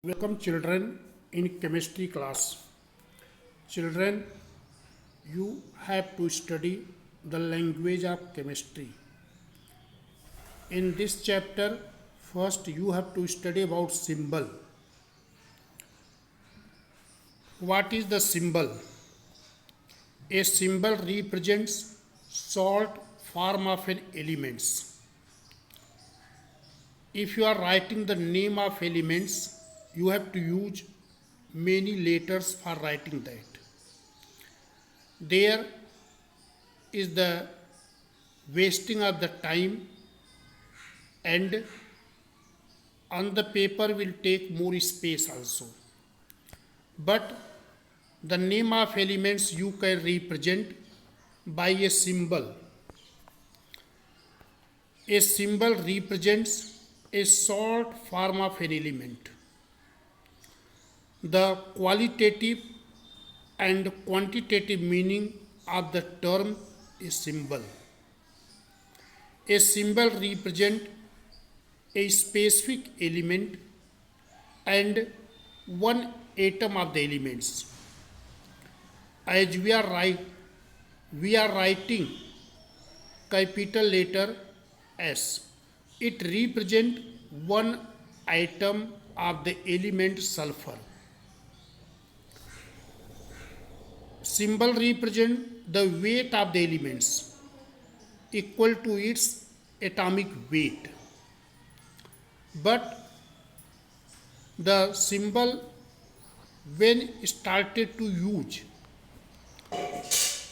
Welcome children in chemistry class. Children, you have to study the language of chemistry. In this chapter, first you have to study about symbol. What is the symbol? A symbol represents short form of an elements. If you are writing the name of elements, you have to use many letters for writing that. There is the wasting of the time, and on the paper will take more space also. But the name of elements you can represent by a symbol. A symbol represents a short form of an element. The qualitative and quantitative meaning of the term is symbol. A symbol represents a specific element and one atom of the elements. As we are writing capital letter S. It represents one atom of the element sulfur. Symbol represents the weight of the elements equal to its atomic weight. But the symbol when started to use,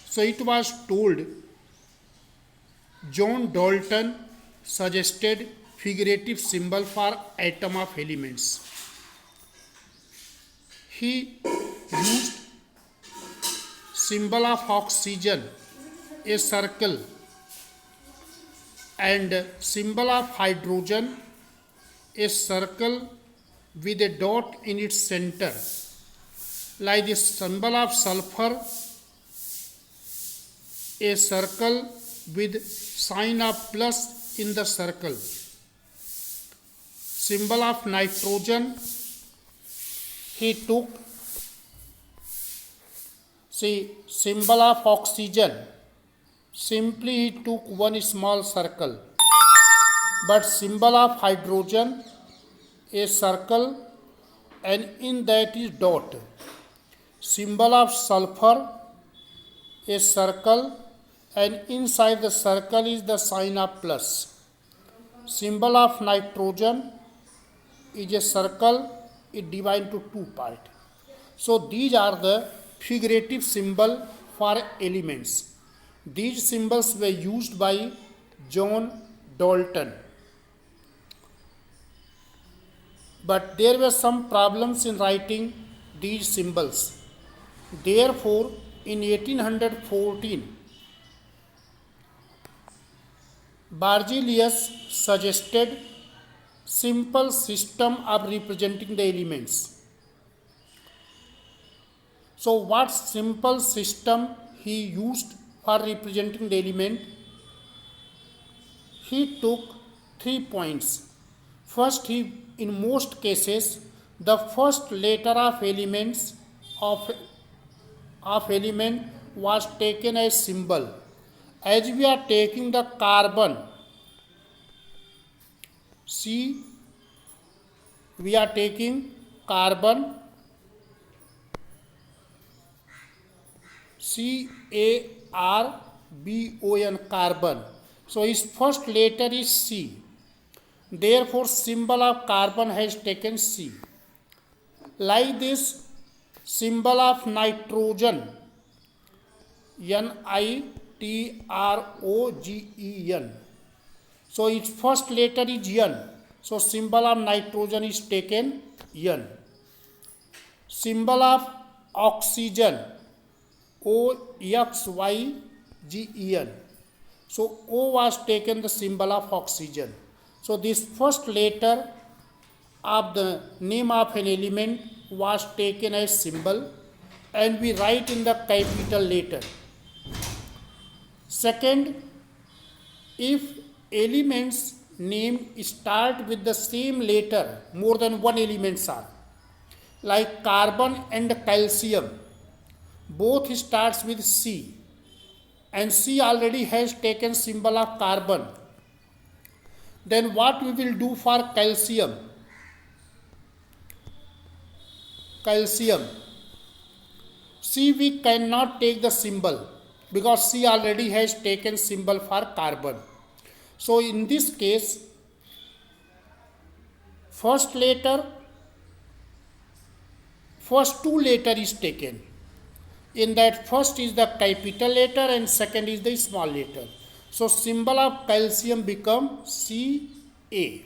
so it was told John Dalton suggested figurative symbol for atom of elements. He used symbol of oxygen, a circle, and symbol of hydrogen, a circle with a dot in its center. Like the symbol of sulfur, a circle with sign of plus in the circle. Symbol of nitrogen, he took, symbol of oxygen, simply he took one small circle. But symbol of hydrogen, a circle, and in that is dot. Symbol of sulfur, a circle, and inside the circle is the sign of plus. Symbol of nitrogen is a circle, it divided into two parts. So these are the figurative symbol for elements. These symbols were used by John Dalton. But there were some problems in writing these symbols. Therefore, in 1814, Berzelius suggested simple system of representing the elements. So what simple system he used for representing the element? He took 3 points. First, in most cases, the first letter of elements of element was taken as symbol. As we are taking the carbon, C, we are taking carbon, C-A-R-B-O-N, carbon. So its first letter is C. Therefore, symbol of carbon has taken C. Like this, symbol of nitrogen, N-I-T-R-O-G-E-N. So its first letter is N. So symbol of nitrogen is taken N. Symbol of oxygen, O-X-Y-G-E-N. So O was taken the symbol of oxygen. So this first letter of the name of an element was taken as symbol, and we write in the capital letter. Second, if elements name start with the same letter, more than one elements are, like carbon and calcium, both starts with C, and C already has taken symbol of carbon. Then what we will do for calcium? Calcium, C we cannot take the symbol because C already has taken symbol for carbon. So in this case, first two letter is taken. In that first is the capital letter and second is the small letter. So symbol of calcium become Ca.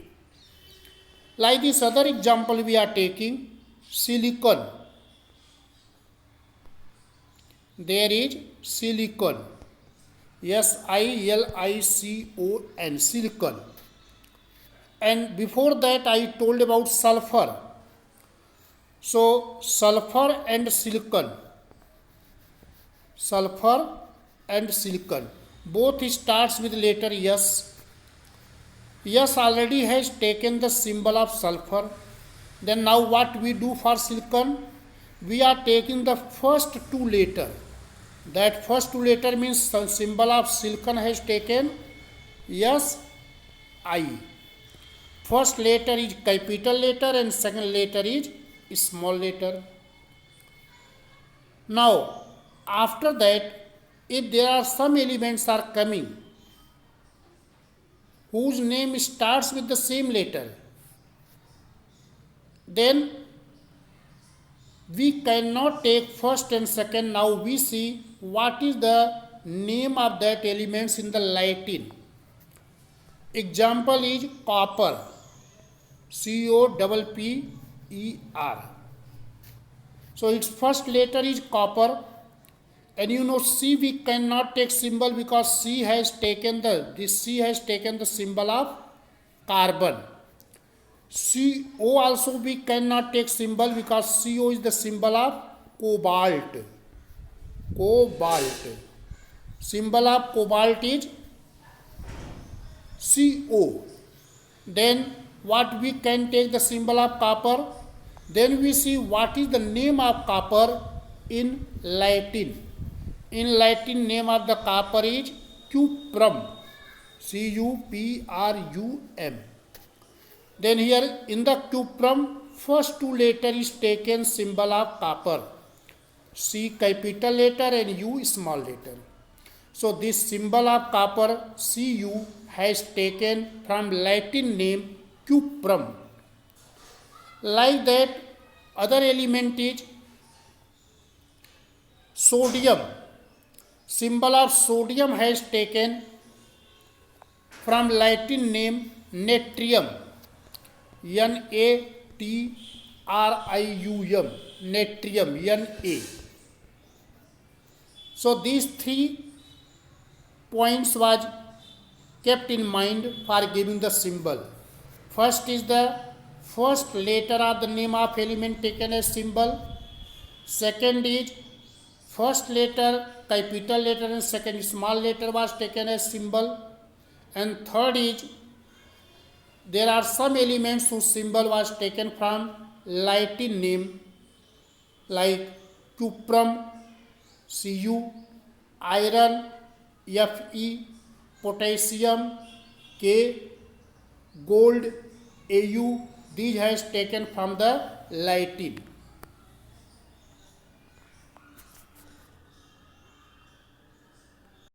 Like this other example we are taking, silicon. There is silicon, Silicon, silicon. And before that I told about sulfur. So sulfur and silicon, both starts with letter S. S already has taken the symbol of sulfur. Then now what we do for silicon? We are taking the first two letter. That first two letter means the symbol of silicon has taken Si. First letter is capital letter and second letter is small letter. Now after that, if there are some elements are coming whose name starts with the same letter, then we cannot take first and second. Now we see what is the name of that elements in the Latin. Example is copper, Copper. So its first letter is copper, and you know C we cannot take symbol because C has taken the symbol of carbon. CO also we cannot take symbol because CO is the symbol of cobalt. Symbol of cobalt is CO. Then what we can take the symbol of copper? Then we see what is the name of copper in Latin. In Latin, name of the copper is cuprum, Cuprum. Then here in the cuprum, first two letter is taken symbol of copper, C capital letter and U small letter. So this symbol of copper Cu has taken from Latin name cuprum. Like that, other element is sodium. Symbol of sodium has taken from Latin name natrium, Natrium, natrium, Na. So these 3 points was kept in mind for giving the symbol. First is the first letter of the name of element taken as symbol. Second is first letter capital letter and second small letter was taken as symbol. And third is there are some elements whose symbol was taken from Latin name like cuprum, Cu, iron, Fe, potassium, K, gold, Au. These has taken from the Latin.